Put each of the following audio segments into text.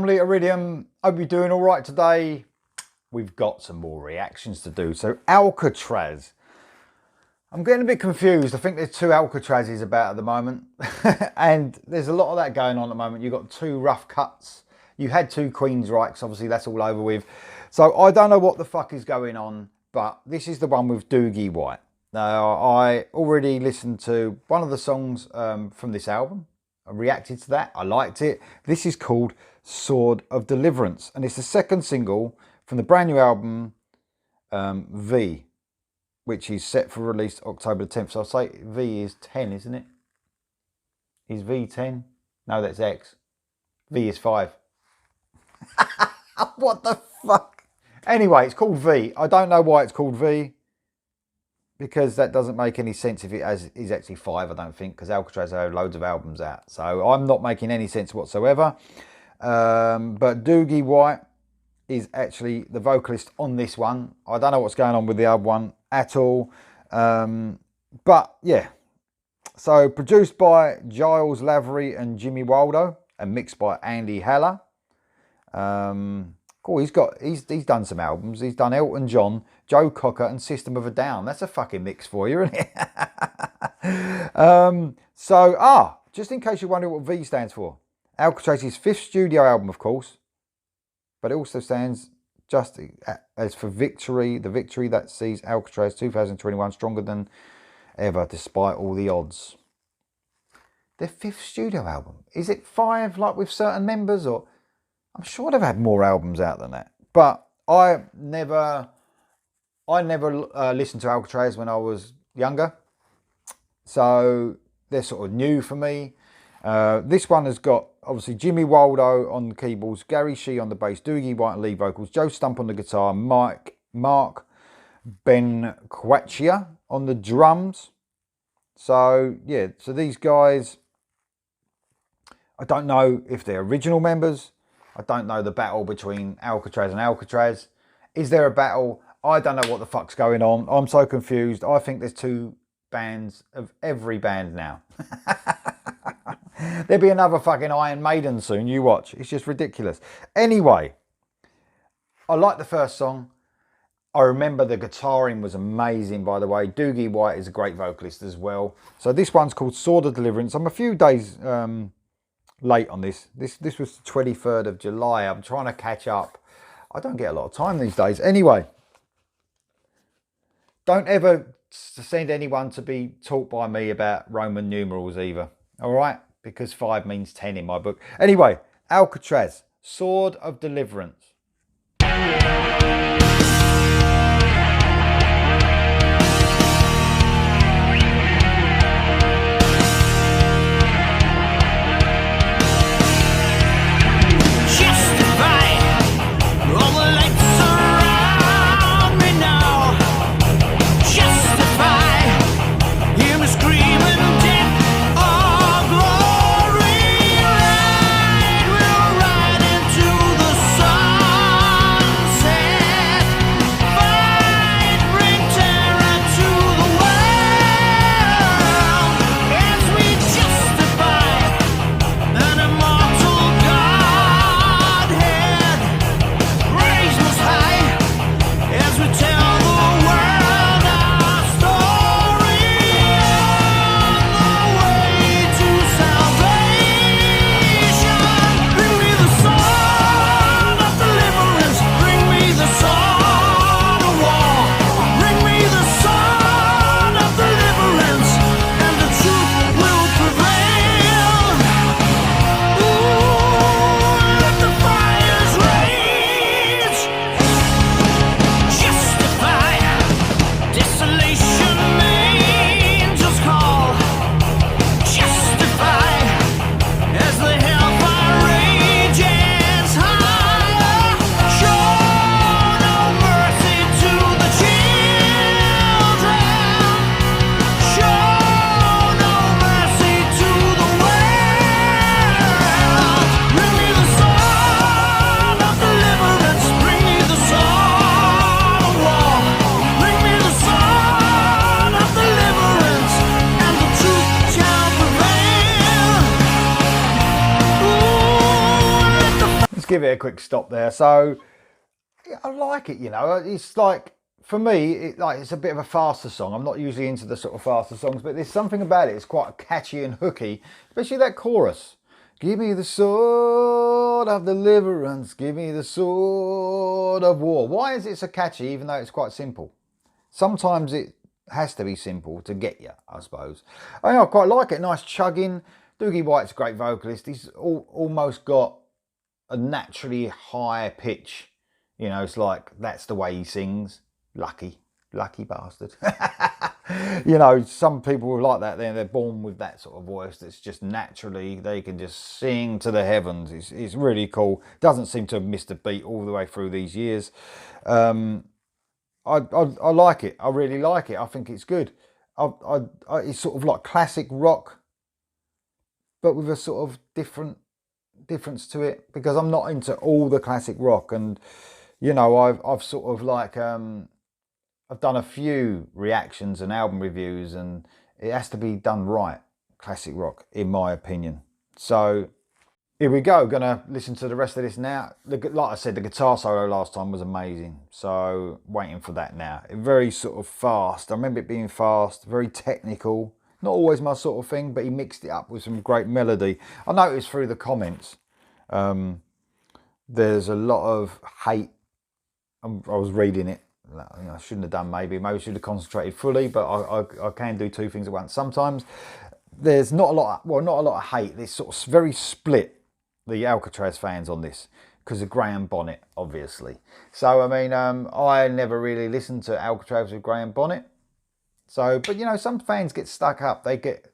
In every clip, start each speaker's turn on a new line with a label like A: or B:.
A: family, Iridium. Hope you're doing all right today. We've got some more reactions to do. So Alcatrazz. I'm getting a bit confused. I think there's two Alcatrazzes about at the moment. And there's a lot of that going on at the moment. You've got two rough cuts. You had two Queensryches. Obviously, that's all over with. So I don't know what the fuck is going on. But this is the one with Doogie White. Now, I already listened to one of the songs from this album. I reacted to that. I liked it. This is called Sword of Deliverance. And it's the second single from the brand new album, V, which is set for release October the 10th. So I'll say V is 10, isn't it? Is V 10? No, that's X. V is 5. What the fuck? Anyway, it's called V. I don't know why it's called V, because that doesn't make any sense if it is actually 5, I don't think, because Alcatrazz have loads of albums out. So I'm not making any sense whatsoever. But Doogie White is actually the vocalist on this one. I don't know what's going on with the other one at all. But yeah. So produced by Giles Lavery and Jimmy Waldo and mixed by Andy Haller. Cool, he's done some albums. He's done Elton John, Joe Cocker and System of a Down. That's a fucking mix for you, isn't it? Just in case you're wondering what V stands for. Alcatrazz's 5th studio album, of course. But it also stands just as for Victory, the victory that sees Alcatrazz 2021 stronger than ever despite all the odds. Their 5th studio album. Is it 5 like with certain members, or I'm sure they've had more albums out than that. But I never listened to Alcatrazz when I was younger. So they're sort of new for me. This one has got obviously Jimmy Waldo on the keyboards, Gary Shee on the bass, Doogie White on lead vocals, Joe Stump on the guitar, Mark Benquaccia on the drums. So yeah, so these guys, I don't know if they're original members. I don't know the battle between Alcatrazz and Alcatrazz. Is there a battle? I don't know what the fuck's going on. I'm so confused. I think there's two bands of every band now. There'll be another fucking Iron Maiden soon. You watch. It's just ridiculous. Anyway, I like the first song. I remember the guitaring was amazing, by the way. Doogie White is a great vocalist as well. So this one's called Sword of Deliverance. I'm a few days late on this. This was the 23rd of July. I'm trying to catch up. I don't get a lot of time these days. Anyway, don't ever send anyone to be taught by me about Roman numerals either. All right? Because 5 means 10 in my book. Anyway, Alcatrazz, Sword of Deliverance.
B: Sunset.
A: give it a quick stop there. So yeah, I like it, you know. It's like, for me, it's a bit of a faster song. I'm not usually into the sort of faster songs, but there's something about it. It's quite catchy and hooky, especially that chorus. Give me the sword of deliverance. Give me the sword of war. Why is it so catchy, even though it's quite simple? Sometimes it has to be simple to get you, I suppose. I quite like it. Nice chugging. Dougie White's a great vocalist. He's almost got a naturally high pitch. You know, it's like, that's the way he sings. Lucky bastard. You know, some people are like that. They're born with that sort of voice that's just naturally, they can just sing to the heavens. It's really cool. Doesn't seem to have missed a beat all the way through these years. I like it. I really like it. I think it's good. It's sort of like classic rock, but with a sort of difference to it, because I'm not into all the classic rock. And you know, I've sort of like I've done a few reactions and album reviews, and it has to be done right, classic rock, in my opinion. So here we go. Gonna listen to the rest of this now. Like I said, the guitar solo last time was amazing, so waiting for that now. Very sort of fast. I remember it being fast, very technical. Not always my sort of thing, but he mixed it up with some great melody. I noticed through the comments, there's a lot of hate. I was reading it. I shouldn't have done, maybe I should have concentrated fully, but I can do two things at once. Sometimes there's not a lot of hate. There's sort of very split, the Alcatrazz fans on this, because of Graham Bonnet, obviously. So I mean, I never really listened to Alcatrazz with Graham Bonnet. So, but you know, some fans get stuck up. They get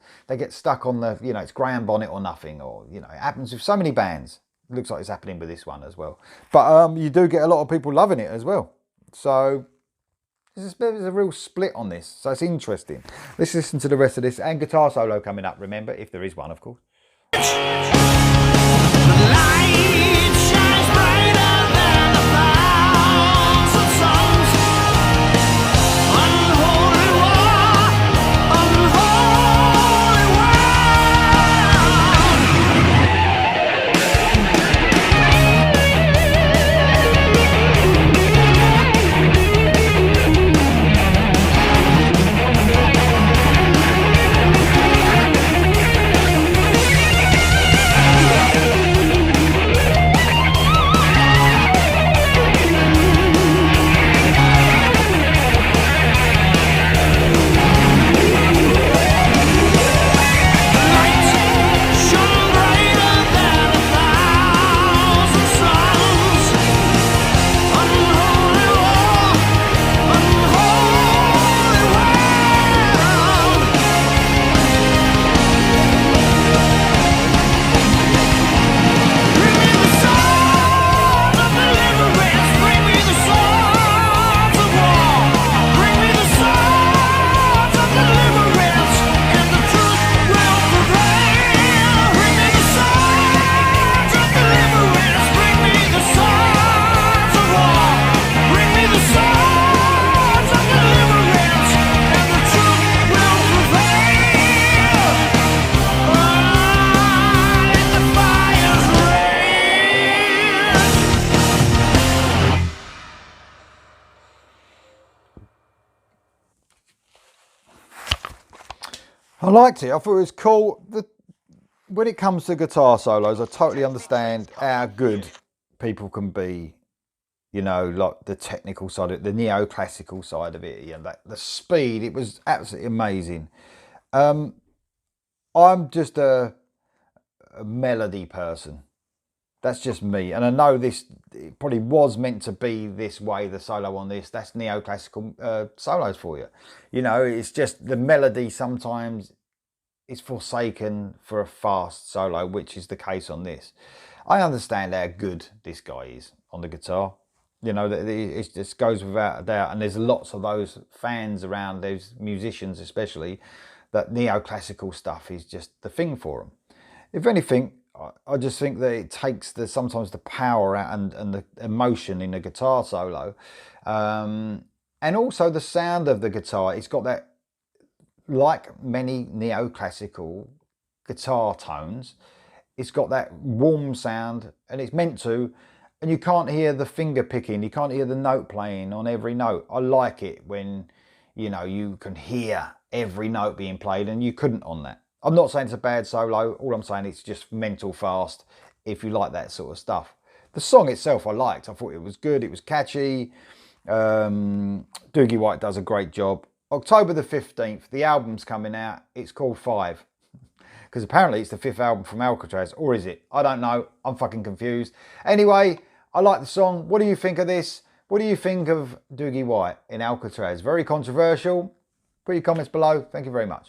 A: stuck on the, you know, it's Graham Bonnet or nothing, or you know, it happens with so many bands. It looks like it's happening with this one as well. But you do get a lot of people loving it as well. So there's a real split on this. So it's interesting. Let's listen to the rest of this, and guitar solo coming up, remember, if there is one, of course. I liked it. I thought it was cool. When it comes to guitar solos, I totally understand how good people can be. You know, like the technical side of it, the neoclassical side of it, you know, the speed. It was absolutely amazing. I'm just a melody person. That's just me. And I know this, it probably was meant to be this way, the solo on this. That's neoclassical solos for you. You know, it's just the melody sometimes is forsaken for a fast solo, which is the case on this. I understand how good this guy is on the guitar. You know, it just goes without a doubt. And there's lots of those fans around, those musicians especially, that neoclassical stuff is just the thing for them. If anything, I just think that it takes sometimes the power out and the emotion in a guitar solo. And also the sound of the guitar. It's got that, like many neoclassical guitar tones, it's got that warm sound, and it's meant to, And you can't hear the finger picking, you can't hear the note playing on every note. I like it when, you know, you can hear every note being played, and you couldn't on that. I'm not saying it's a bad solo, all I'm saying it's just mental fast if you like that sort of stuff. The song itself I liked, I thought it was good, it was catchy. Dougie White does a great job. October the 15th, the album's coming out, it's called 5. Because apparently it's the 5th album from Alcatrazz, or is it? I don't know, I'm fucking confused. Anyway, I like the song. What do you think of this? What do you think of Dougie White in Alcatrazz? Very controversial. Put your comments below. Thank you very much.